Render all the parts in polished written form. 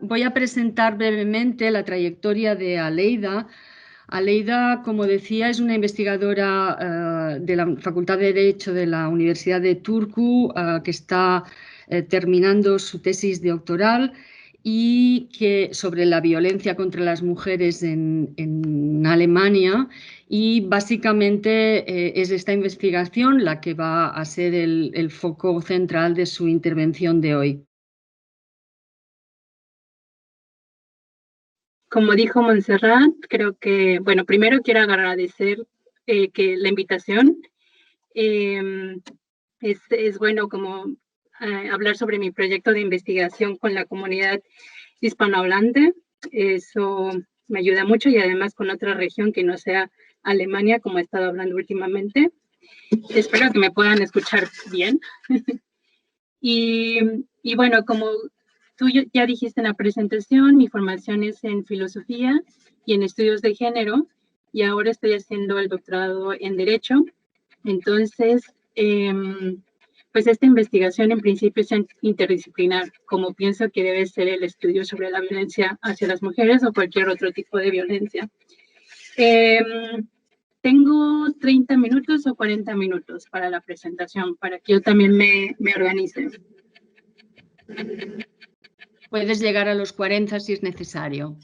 voy a presentar brevemente la trayectoria de Aleida. Aleida, como decía, es una investigadora de la Facultad de Derecho de la Universidad de Turku, que está terminando su tesis doctoral y que sobre la violencia contra las mujeres en Alemania. Y básicamente es esta investigación la que va a ser el foco central de su intervención de hoy. Como dijo Montserrat, creo que, bueno, primero quiero agradecer que la invitación. Es bueno como hablar sobre mi proyecto de investigación con la comunidad hispanohablante. Eso me ayuda mucho y además con otra región que no sea Alemania, como he estado hablando últimamente. Espero que me puedan escuchar bien. y bueno, como tú ya dijiste en la presentación, mi formación es en filosofía y en estudios de género, y ahora estoy haciendo el doctorado en Derecho. Entonces, pues esta investigación en principio es interdisciplinar, como pienso que debe ser el estudio sobre la violencia hacia las mujeres o cualquier otro tipo de violencia. Tengo 30 minutos o 40 minutos para la presentación, para que yo también me organice. Puedes llegar a los 40 si es necesario.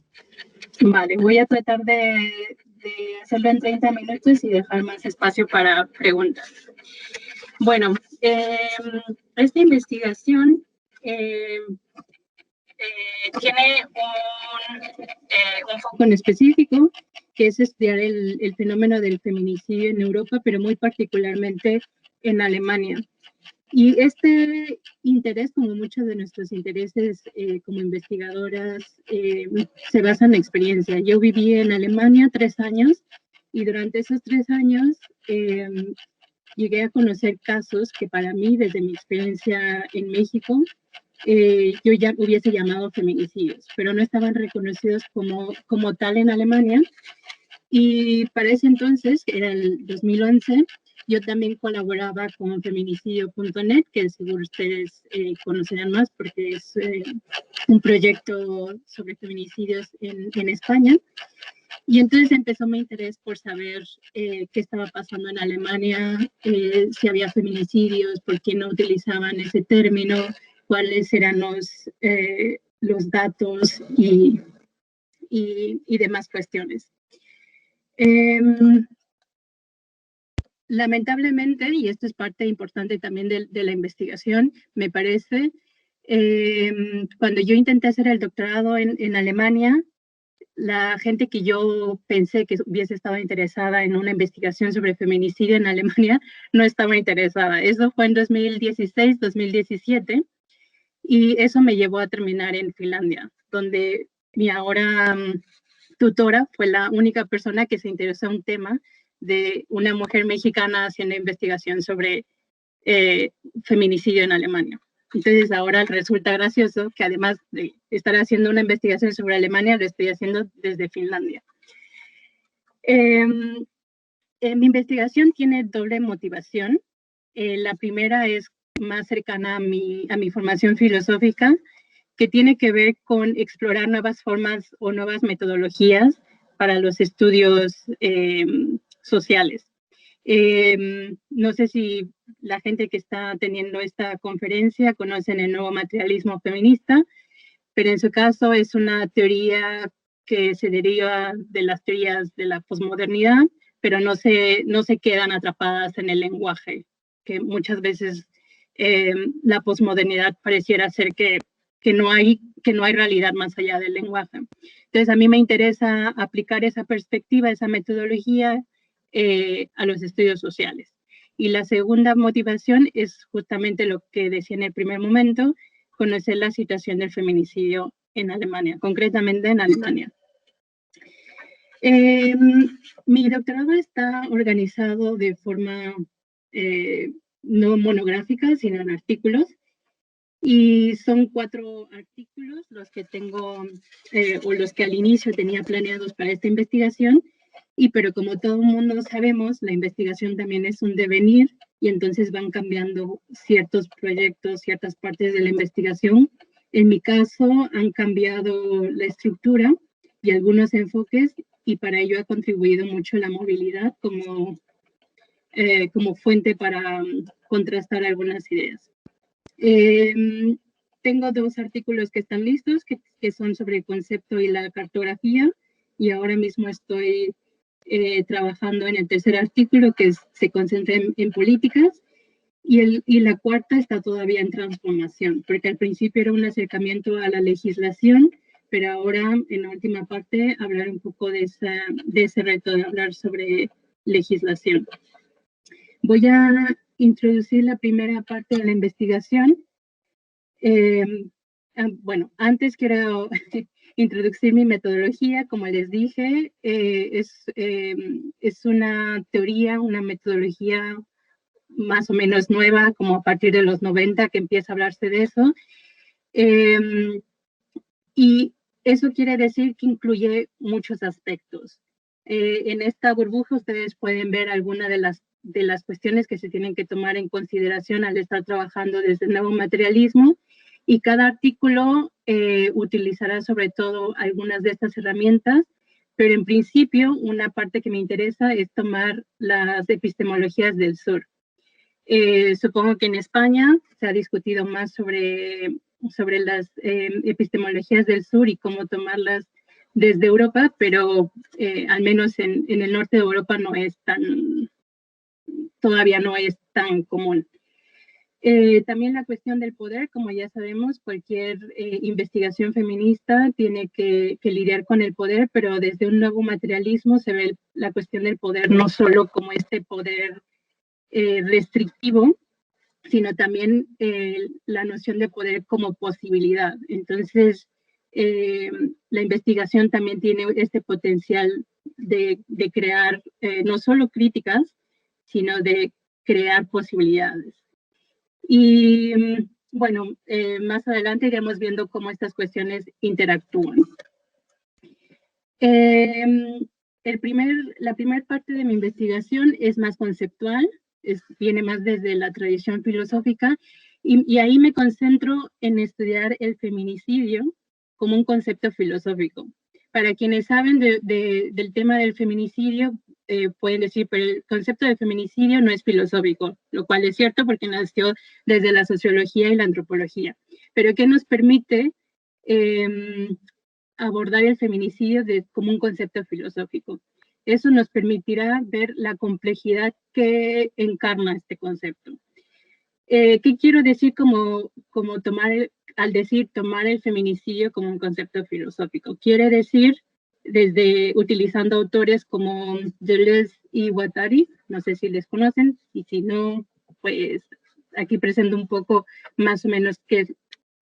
Vale, voy a tratar de hacerlo en 30 minutos y dejar más espacio para preguntas. Bueno, esta investigación tiene un foco en específico, que es estudiar el fenómeno del feminicidio en Europa, pero muy particularmente en Alemania. Y este interés, como muchos de nuestros intereses como investigadoras, se basa en experiencia. Yo viví en Alemania 3 años y durante esos 3 años llegué a conocer casos que para mí, desde mi experiencia en México, yo ya hubiese llamado feminicidios, pero no estaban reconocidos como tal en Alemania. Y para ese entonces, que era el 2011, yo también colaboraba con feminicidio.net, que seguro ustedes conocerán más porque es un proyecto sobre feminicidios en España. Y entonces empezó mi interés por saber qué estaba pasando en Alemania, si había feminicidios, por qué no utilizaban ese término, cuáles eran los datos y demás cuestiones. Lamentablemente, y esto es parte importante también de la investigación, me parece, cuando yo intenté hacer el doctorado en Alemania, la gente que yo pensé que hubiese estado interesada en una investigación sobre feminicidio en Alemania no estaba interesada. Eso fue en 2016, 2017, y eso me llevó a terminar en Finlandia, donde mi ahora tutora fue la única persona que se interesó en un tema de una mujer mexicana haciendo investigación sobre feminicidio en Alemania. Entonces ahora resulta gracioso que además de estar haciendo una investigación sobre Alemania, lo estoy haciendo desde Finlandia. Mi investigación tiene doble motivación. La primera es más cercana a mi formación filosófica, que tiene que ver con explorar nuevas formas o nuevas metodologías para los estudios sociales. No sé si la gente que está teniendo esta conferencia conocen el nuevo materialismo feminista, pero en su caso es una teoría que se deriva de las teorías de la posmodernidad, pero no se quedan atrapadas en el lenguaje, que muchas veces la posmodernidad pareciera ser que no hay realidad más allá del lenguaje. Entonces a mí me interesa aplicar esa perspectiva, esa metodología a los estudios sociales. Y la segunda motivación es justamente lo que decía en el primer momento, conocer la situación del feminicidio en Alemania, concretamente en Alemania. Mi doctorado está organizado de forma no monográfica, sino en artículos. Y son 4 artículos los que tengo, o los que al inicio tenía planeados para esta investigación. Pero como todo el mundo sabemos, la investigación también es un devenir y entonces van cambiando ciertos proyectos, ciertas partes de la investigación En mi caso, han cambiado la estructura y algunos enfoques, y para ello ha contribuido mucho la movilidad como fuente para contrastar algunas ideas. Tengo 2 artículos que están listos, que son sobre el concepto y la cartografía, y ahora mismo estoy trabajando en el tercer artículo, que se concentra en políticas, y la cuarta está todavía en transformación, porque al principio era un acercamiento a la legislación, pero ahora en la última parte hablar un poco de ese reto de hablar sobre legislación. Voy a introducir la primera parte de la investigación. Bueno, antes quiero introducir mi metodología. Como les dije, es una teoría, una metodología más o menos nueva, como a partir de los 90 que empieza a hablarse de eso. Y eso quiere decir que incluye muchos aspectos. En esta burbuja ustedes pueden ver algunas de las cuestiones que se tienen que tomar en consideración al estar trabajando desde el nuevo materialismo, y cada artículo utilizará sobre todo algunas de estas herramientas, pero en principio una parte que me interesa es tomar las epistemologías del sur. Supongo que en España se ha discutido más sobre las epistemologías del sur y cómo tomarlas desde Europa, pero al menos en el norte de Europa todavía no es tan común. También la cuestión del poder, como ya sabemos, cualquier investigación feminista tiene que lidiar con el poder, pero desde un nuevo materialismo se ve la cuestión del poder no solo como este poder restrictivo, sino también la noción de poder como posibilidad. Entonces, la investigación también tiene este potencial de crear no solo críticas, sino de crear posibilidades. Y bueno, más adelante iremos viendo cómo estas cuestiones interactúan. La primera parte de mi investigación es más conceptual, viene más desde la tradición filosófica, y ahí me concentro en estudiar el feminicidio como un concepto filosófico. Para quienes saben del tema del feminicidio, pueden decir, pero el concepto de feminicidio no es filosófico, lo cual es cierto porque nació desde la sociología y la antropología. Pero ¿qué nos permite abordar el feminicidio como un concepto filosófico? Eso nos permitirá ver la complejidad que encarna este concepto. ¿Qué quiero decir al decir tomar el feminicidio como un concepto filosófico? Quiere decir, utilizando autores como Deleuze y Guattari, no sé si les conocen, y si no, pues aquí presento un poco más o menos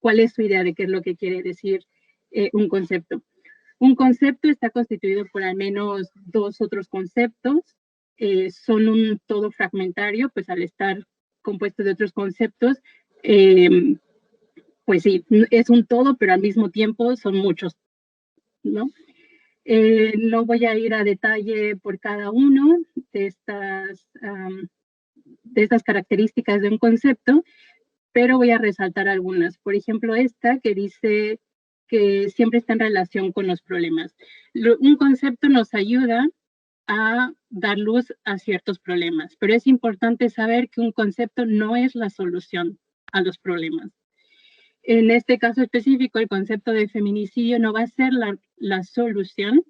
cuál es su idea de qué es lo que quiere decir un concepto. Un concepto está constituido por al menos 2 otros conceptos. Son un todo fragmentario, pues al estar compuesto de otros conceptos, pues sí, es un todo, pero al mismo tiempo son muchos, ¿no? No voy a ir a detalle por cada uno de estas características de un concepto, pero voy a resaltar algunas. Por ejemplo, esta que dice que siempre está en relación con los problemas. Un concepto nos ayuda a dar luz a ciertos problemas, pero es importante saber que un concepto no es la solución a los problemas. En este caso específico, el concepto de feminicidio no va a ser la solución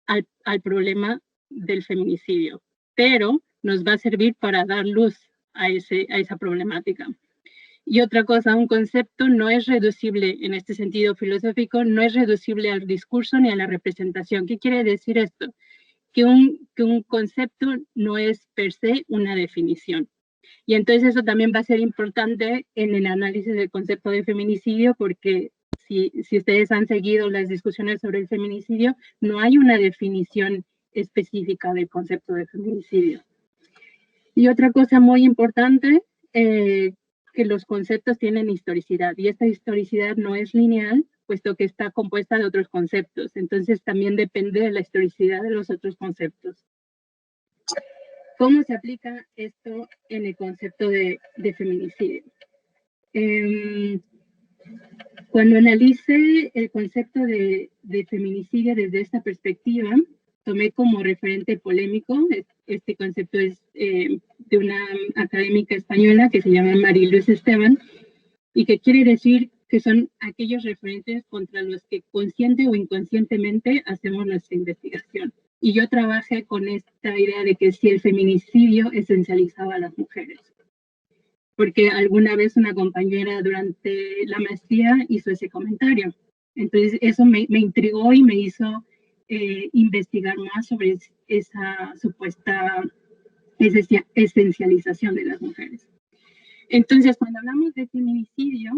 al problema del feminicidio, pero nos va a servir para dar luz a esa problemática. Y otra cosa, un concepto no es reducible en este sentido filosófico, no es reducible al discurso ni a la representación. ¿Qué quiere decir esto? Que un concepto no es per se una definición. Y entonces eso también va a ser importante en el análisis del concepto de feminicidio, porque si ustedes han seguido las discusiones sobre el feminicidio, no hay una definición específica del concepto de feminicidio. Y otra cosa muy importante, que los conceptos tienen historicidad, y esta historicidad no es lineal, puesto que está compuesta de otros conceptos. Entonces también depende de la historicidad de los otros conceptos. ¿Cómo se aplica esto en el concepto de feminicidio? Cuando analicé el concepto de feminicidio desde esta perspectiva, tomé como referente polémico, este concepto es de una académica española que se llama Mariluz Esteban, y que quiere decir que son aquellos referentes contra los que consciente o inconscientemente hacemos nuestra investigación. Y yo trabajé con esta idea de que si el feminicidio esencializaba a las mujeres. Porque alguna vez una compañera durante la maestría hizo ese comentario. Entonces eso me intrigó y me hizo investigar más sobre esa supuesta esencialización de las mujeres. Entonces, cuando hablamos de feminicidio,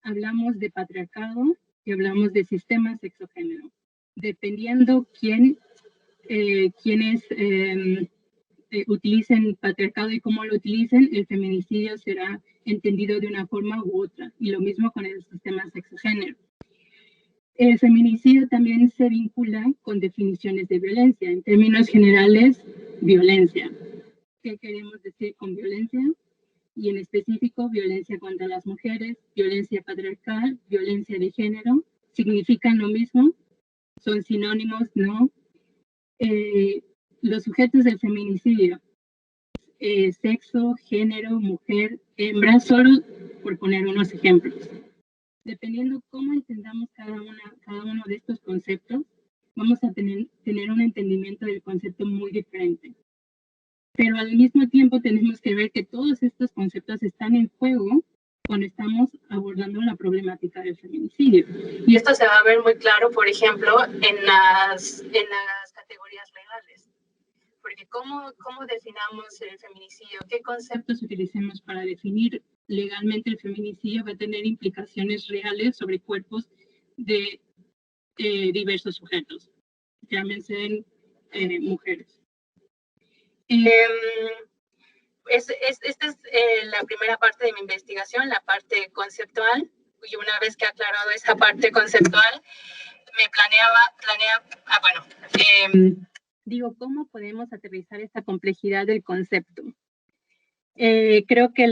hablamos de patriarcado y hablamos de sistema sexogénero. Dependiendo quienes utilicen patriarcado y cómo lo utilicen, el feminicidio será entendido de una forma u otra. Y lo mismo con el sistema sexogénero. El feminicidio también se vincula con definiciones de violencia. En términos generales, violencia. ¿Qué queremos decir con violencia? Y en específico, violencia contra las mujeres, violencia patriarcal, violencia de género, ¿significan lo mismo? ¿Son sinónimos? No. Los sujetos del feminicidio, sexo, género, mujer, hembra, solo por poner unos ejemplos. Dependiendo cómo entendamos cada uno de estos conceptos, vamos a tener un entendimiento del concepto muy diferente. Pero al mismo tiempo tenemos que ver que todos estos conceptos están en juego cuando estamos abordando la problemática del feminicidio. Y esto se va a ver muy claro, por ejemplo, en las categorías legales. Porque ¿cómo definamos el feminicidio? ¿Qué conceptos utilicemos para definir legalmente el feminicidio? Va a tener implicaciones reales sobre cuerpos de diversos sujetos, llámense mujeres. Esta es la primera parte de mi investigación, la parte conceptual, y una vez que he aclarado esa parte conceptual, me digo, ¿cómo podemos aterrizar esta complejidad del concepto? Creo que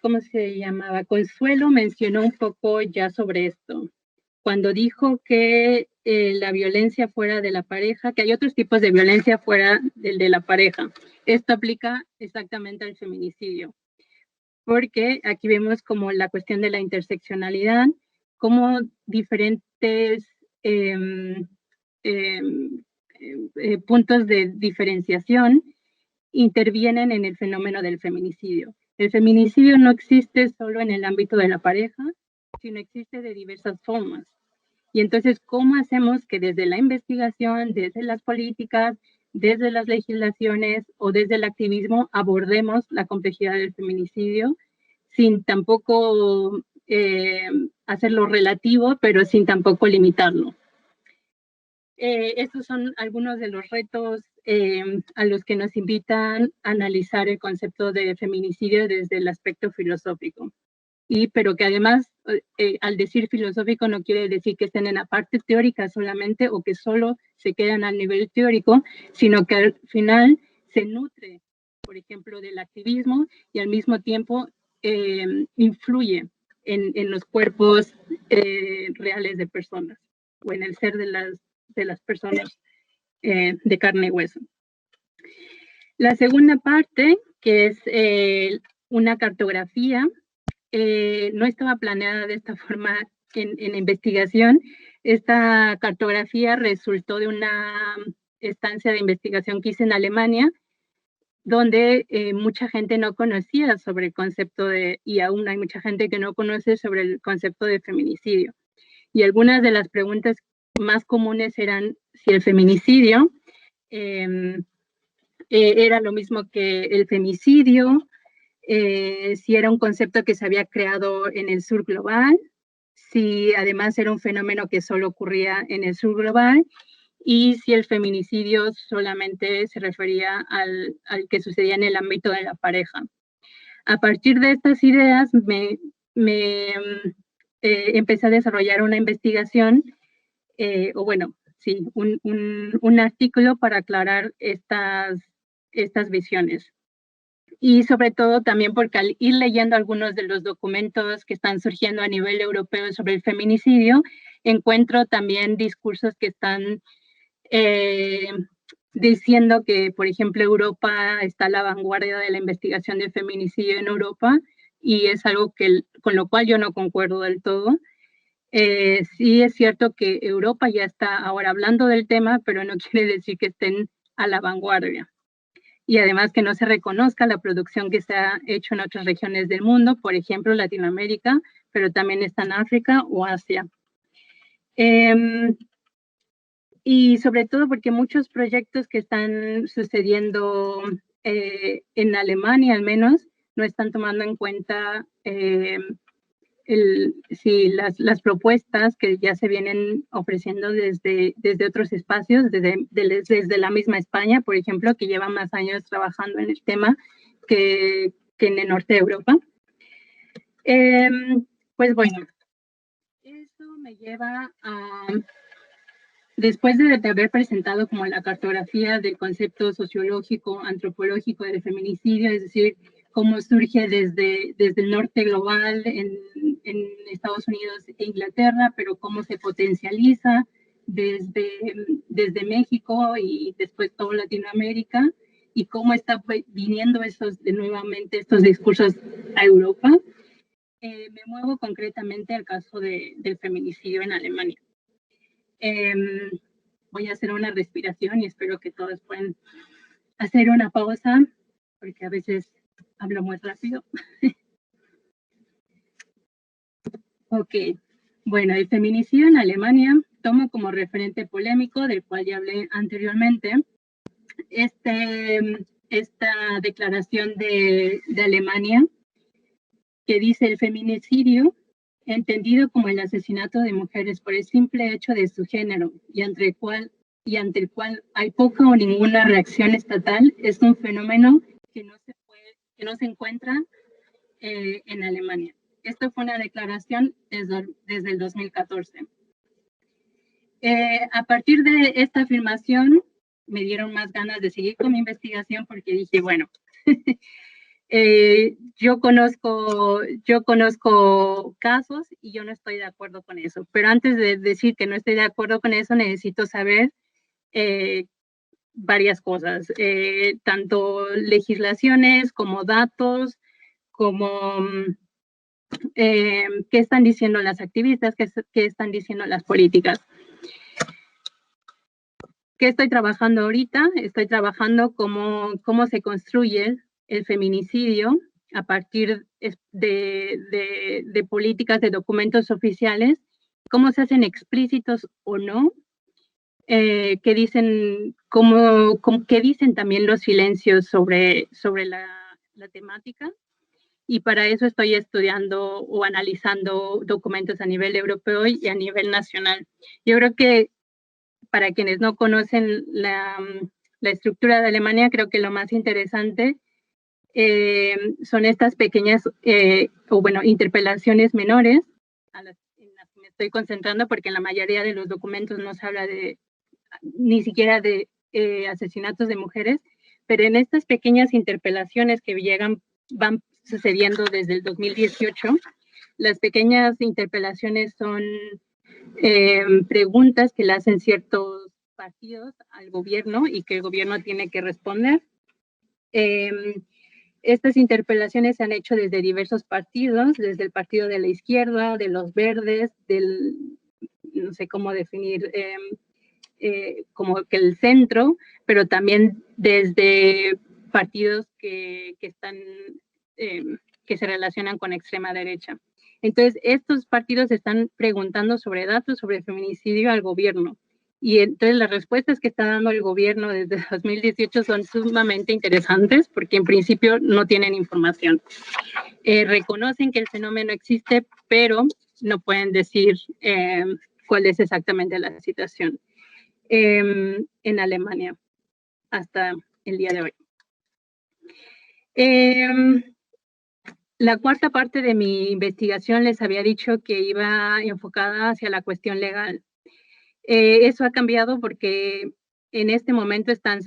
¿cómo se llamaba? Consuelo mencionó un poco ya sobre esto, cuando dijo que la violencia fuera de la pareja, que hay otros tipos de violencia fuera del de la pareja. Esto aplica exactamente al feminicidio, porque aquí vemos como la cuestión de la interseccionalidad, como diferentes puntos de diferenciación intervienen en el fenómeno del feminicidio. El feminicidio no existe solo en el ámbito de la pareja, sino existe de diversas formas. Y entonces, ¿cómo hacemos que desde la investigación, desde las políticas, desde las legislaciones o desde el activismo abordemos la complejidad del feminicidio sin tampoco hacerlo relativo, pero sin tampoco limitarlo? Estos son algunos de los retos a los que nos invitan a analizar el concepto de feminicidio desde el aspecto filosófico. Pero que además, al decir filosófico, no quiere decir que estén en la parte teórica solamente o que solo se quedan al nivel teórico, sino que al final se nutre, por ejemplo, del activismo y al mismo tiempo influye en los cuerpos reales de personas o en el ser de las personas de carne y hueso. La segunda parte, que es una cartografía, no estaba planeada de esta forma en investigación. Esta cartografía resultó de una estancia de investigación que hice en Alemania, donde mucha gente no conocía sobre el concepto y aún hay mucha gente que no conoce sobre el concepto de feminicidio. Y algunas de las preguntas más comunes eran si el feminicidio era lo mismo que el femicidio, si era un concepto que se había creado en el sur global, si además era un fenómeno que solo ocurría en el sur global, y si el feminicidio solamente se refería al que sucedía en el ámbito de la pareja. A partir de estas ideas empecé a desarrollar una investigación, un artículo para aclarar estas visiones. y sobre todo también porque al ir leyendo algunos de los documentos que están surgiendo a nivel europeo sobre el feminicidio, encuentro también discursos que están diciendo que, por ejemplo, Europa está a la vanguardia de la investigación de feminicidio en Europa, y es algo con lo cual yo no concuerdo del todo. Sí es cierto que Europa ya está ahora hablando del tema, pero no quiere decir que estén a la vanguardia. Y además que no se reconozca la producción que se ha hecho en otras regiones del mundo, por ejemplo, Latinoamérica, pero también está en África o Asia. Y sobre todo porque muchos proyectos que están sucediendo en Alemania, al menos, no están tomando en cuenta las propuestas que ya se vienen ofreciendo desde otros espacios, desde la misma España, por ejemplo, que lleva más años trabajando en el tema que en el norte de Europa. Pues bueno, eso me lleva a, después de haber presentado como la cartografía del concepto sociológico, antropológico del feminicidio, es decir, cómo surge desde el norte global en Estados Unidos e Inglaterra, pero cómo se potencializa desde México y después toda Latinoamérica, y cómo está viniendo nuevamente estos discursos a Europa. Me muevo concretamente al caso del feminicidio en Alemania. Voy a hacer una respiración y espero que todos puedan hacer una pausa, porque a veces hablo muy rápido. Ok, bueno, el feminicidio en Alemania tomo como referente polémico, del cual ya hablé anteriormente, esta declaración de Alemania que dice: el feminicidio, entendido como el asesinato de mujeres por el simple hecho de su género y ante el cual hay poca o ninguna reacción estatal, es un fenómeno que no se encuentra en Alemania. Esto fue una declaración desde el 2014. A partir de esta afirmación me dieron más ganas de seguir con mi investigación, porque dije, bueno, yo conozco casos y yo no estoy de acuerdo con eso, pero antes de decir que no estoy de acuerdo con eso, necesito saber varias cosas, tanto legislaciones como datos, como qué están diciendo las activistas, qué están diciendo las políticas. ¿Qué estoy trabajando ahorita? Estoy trabajando cómo se construye el feminicidio a partir de políticas, de documentos oficiales, cómo se hacen explícitos o no, qué dicen también los silencios sobre la temática. Y para eso estoy estudiando o analizando documentos a nivel europeo y a nivel nacional. Yo creo que para quienes no conocen la estructura de Alemania, creo que lo más interesante son estas pequeñas, interpelaciones menores en las que me estoy concentrando, porque en la mayoría de los documentos no se habla ni siquiera de asesinatos de mujeres, pero en estas pequeñas interpelaciones que van sucediendo desde el 2018, las pequeñas interpelaciones son preguntas que le hacen ciertos partidos al gobierno y que el gobierno tiene que responder. Estas interpelaciones se han hecho desde diversos partidos, desde el partido de la izquierda, de los verdes, no sé cómo definir, como que el centro, pero también desde partidos que se relacionan con extrema derecha. Entonces, estos partidos están preguntando sobre datos sobre feminicidio al gobierno. Y entonces las respuestas que está dando el gobierno desde 2018 son sumamente interesantes, porque en principio no tienen información. Reconocen que el fenómeno existe, pero no pueden decir cuál es exactamente la situación en Alemania hasta el día de hoy. La cuarta parte de mi investigación les había dicho que iba enfocada hacia la cuestión legal. Eso ha cambiado porque en este momento están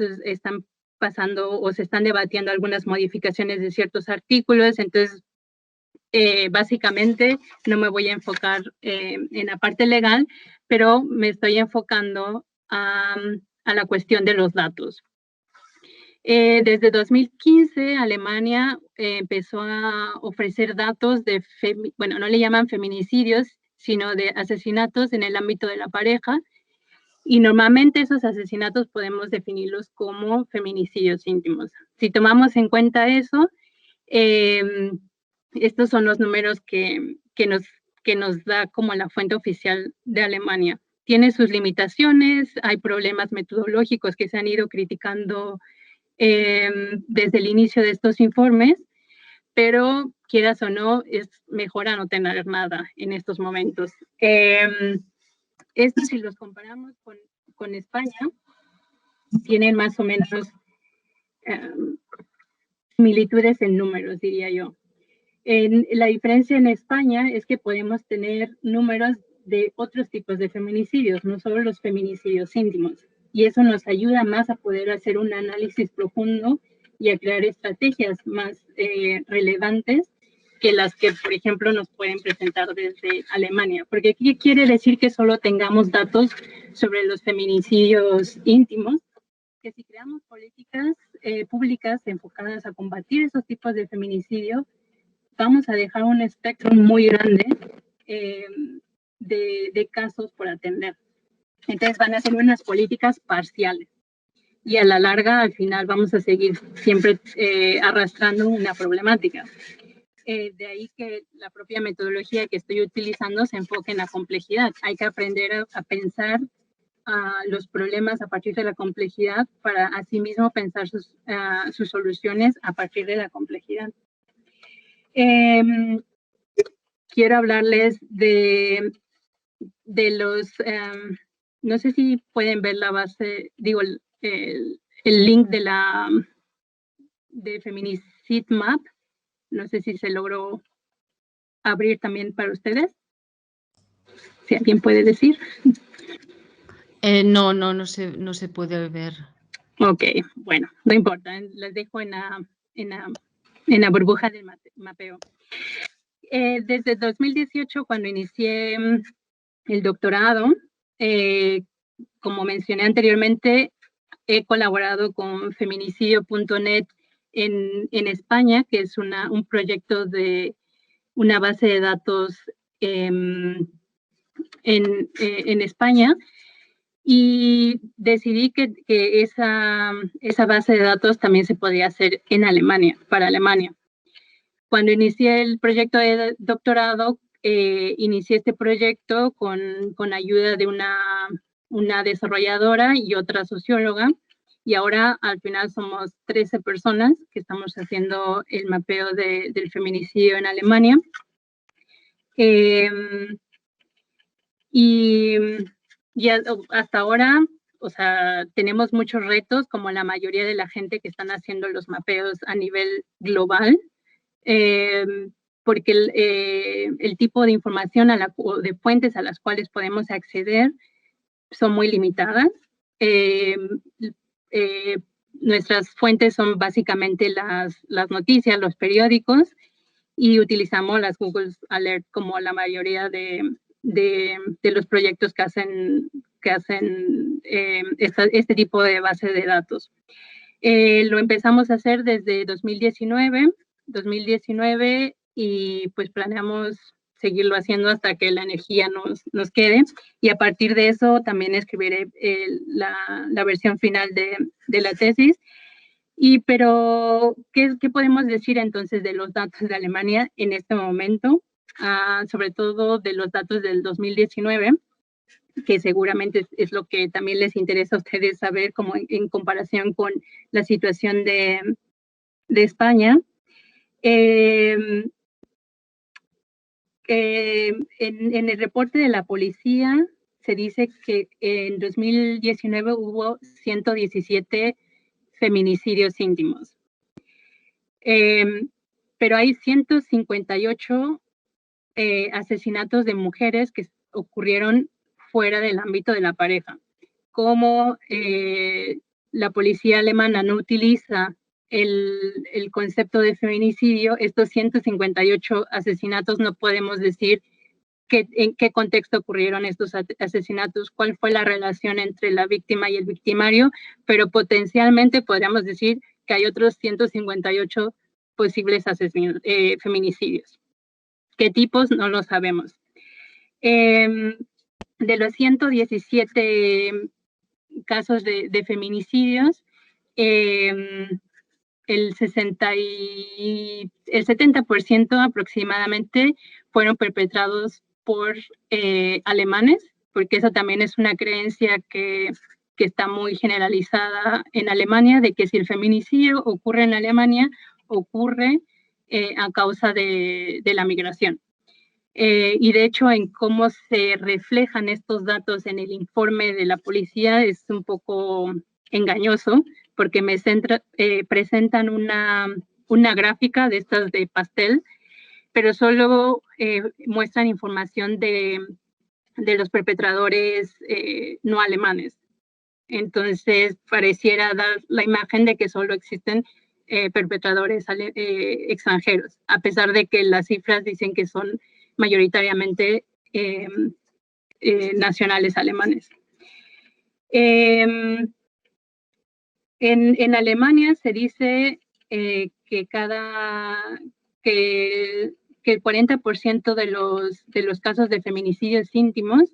pasando o se están debatiendo algunas modificaciones de ciertos artículos, entonces básicamente no me voy a enfocar en la parte legal, pero me estoy enfocando a la cuestión de los datos. Desde 2015, Alemania empezó a ofrecer datos de, bueno, no le llaman feminicidios, sino de asesinatos en el ámbito de la pareja, y normalmente esos asesinatos podemos definirlos como feminicidios íntimos. Si tomamos en cuenta eso, estos son los números que nos da como la fuente oficial de Alemania. Tiene sus limitaciones, hay problemas metodológicos que se han ido criticando desde el inicio de estos informes, pero quieras o no, es mejor a no tener nada en estos momentos. Esto, si los comparamos con España, tienen más o menos similitudes en números, diría yo. La diferencia en España es que podemos tener números de otros tipos de feminicidios, no solo los feminicidios íntimos. Y eso nos ayuda más a poder hacer un análisis profundo y a crear estrategias más relevantes que las que, por ejemplo, nos pueden presentar desde Alemania. Porque aquí quiere decir que solo tengamos datos sobre los feminicidios íntimos, que si creamos políticas públicas enfocadas a combatir esos tipos de feminicidio, vamos a dejar un espectro muy grande de casos por atender. Entonces van a ser unas políticas parciales y a la larga, al final, vamos a seguir siempre arrastrando una problemática. De ahí que la propia metodología que estoy utilizando se enfoque en la complejidad. Hay que aprender a pensar los problemas a partir de la complejidad para asimismo pensar sus soluciones a partir de la complejidad. Quiero hablarles de los, no sé si pueden ver la base, digo, el link de Feminicide Map. No sé si se logró abrir también para ustedes. Si alguien puede decir. No se puede ver. Ok, bueno, no importa, les dejo en la burbuja del mapeo. Desde 2018, cuando inicié el doctorado, como mencioné anteriormente, he colaborado con feminicidio.net en España, que es un proyecto de una base de datos en España, y decidí que esa base de datos también se podía hacer en Alemania, para Alemania. Cuando inicié el proyecto de doctorado, inicié este proyecto con ayuda de una desarrolladora y otra socióloga, y ahora al final somos 13 personas que estamos haciendo el mapeo del feminicidio en Alemania. Y hasta ahora, o sea, tenemos muchos retos, como la mayoría de la gente que están haciendo los mapeos a nivel global, porque el tipo de información o de fuentes a las cuales podemos acceder son muy limitadas. Nuestras fuentes son básicamente las noticias, los periódicos, y utilizamos las Google Alert como la mayoría de los proyectos que hacen este tipo de base de datos. Lo empezamos a hacer desde 2019 y pues planeamos seguirlo haciendo hasta que la energía nos quede, y a partir de eso también escribiré la versión final de la tesis. Pero, ¿qué podemos decir entonces de los datos de Alemania en este momento? Sobre todo de los datos del 2019, que seguramente es lo que también les interesa a ustedes saber, como en comparación con la situación de España. En el reporte de la policía se dice que en 2019 hubo 117 feminicidios íntimos. Pero hay 158 asesinatos de mujeres que ocurrieron fuera del ámbito de la pareja, como la policía alemana no utiliza el concepto de feminicidio, estos 158 asesinatos no podemos decir en qué contexto ocurrieron estos asesinatos, cuál fue la relación entre la víctima y el victimario, pero potencialmente podríamos decir que hay otros 158 posibles feminicidios. ¿Qué tipos? No lo sabemos. De los 117 casos de feminicidios, el 70% aproximadamente fueron perpetrados por alemanes, porque eso también es una creencia que está muy generalizada en Alemania, de que si el feminicidio ocurre en Alemania, ocurre a causa de la migración. Y de hecho, en cómo se reflejan estos datos en el informe de la policía es un poco engañoso, porque presentan una gráfica de estas de pastel, pero solo muestran información de los perpetradores no alemanes. Entonces, pareciera dar la imagen de que solo existen perpetradores extranjeros, a pesar de que las cifras dicen que son mayoritariamente nacionales alemanes. En Alemania se dice que el 40% de los casos de feminicidios íntimos,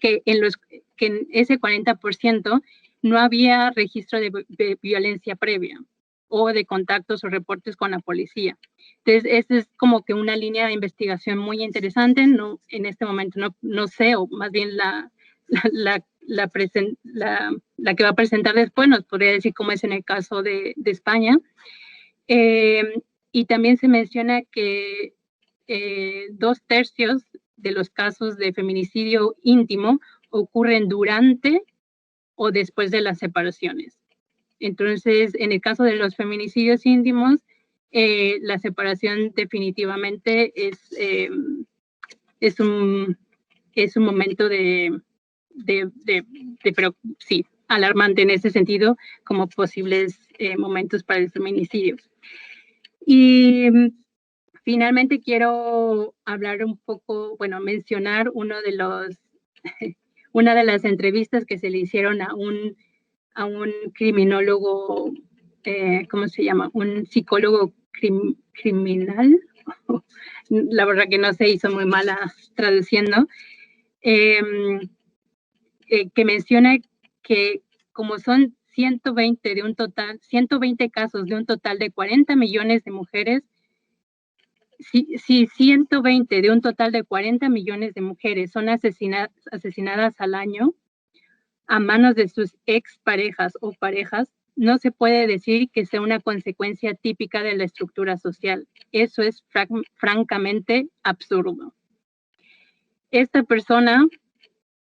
que en ese 40% no había registro de violencia previa o de contactos o reportes con la policía. Entonces, esa es como que una línea de investigación muy interesante. No, en este momento no sé, o más bien la que va a presentar después nos podría decir cómo es en el caso de España. Y también se menciona que 2/3 de los casos de feminicidio íntimo ocurren durante o después de las separaciones. Entonces, en el caso de los feminicidios íntimos, la separación definitivamente es un momento pero sí, alarmante en ese sentido, como posibles momentos para el feminicidio. Y finalmente quiero hablar un poco, mencionar una de las entrevistas que se le hicieron a un criminólogo, ¿cómo se llama? Un psicólogo criminal. La verdad que no se hizo muy mala traduciendo. Que menciona que como son 120 casos de un total de 40 millones de mujeres, si 120 de un total de 40 millones de mujeres son asesinadas al año a manos de sus exparejas o parejas, no se puede decir que sea una consecuencia típica de la estructura social. Eso es francamente absurdo. Esta persona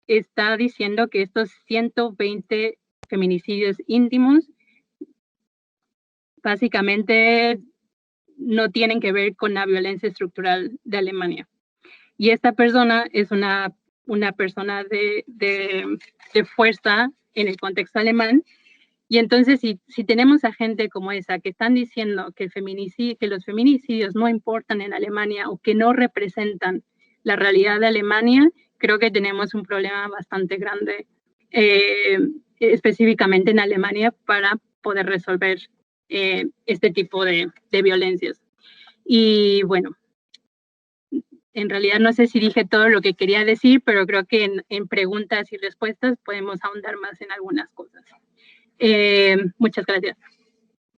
está diciendo que estos 120 feminicidios íntimos básicamente no tienen que ver con la violencia estructural de Alemania. Y esta persona es una persona de fuerza en el contexto alemán. Y entonces, si tenemos a gente como esa que están diciendo que los feminicidios no importan en Alemania o que no representan la realidad de Alemania, creo que tenemos un problema bastante grande, específicamente en Alemania, para poder resolver este tipo de violencias. Y bueno, en realidad no sé si dije todo lo que quería decir, pero creo que en preguntas y respuestas podemos ahondar más en algunas cosas. Muchas gracias.